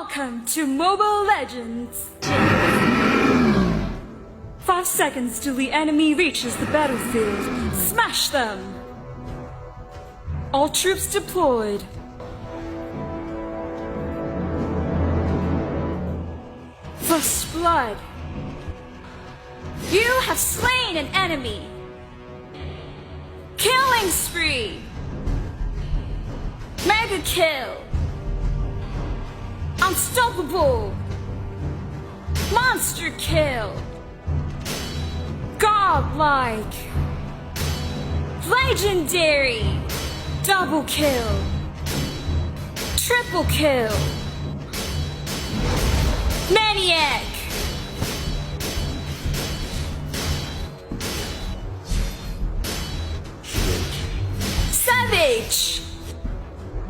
Welcome to Mobile Legends! 5 seconds till the enemy reaches the battlefield. Smash them! All troops deployed. First blood. You have slain an enemy. Killing spree. Mega kill. Unstoppable. Monster kill. Godlike. Legendary. Double kill. Triple kill. Maniac. Savage.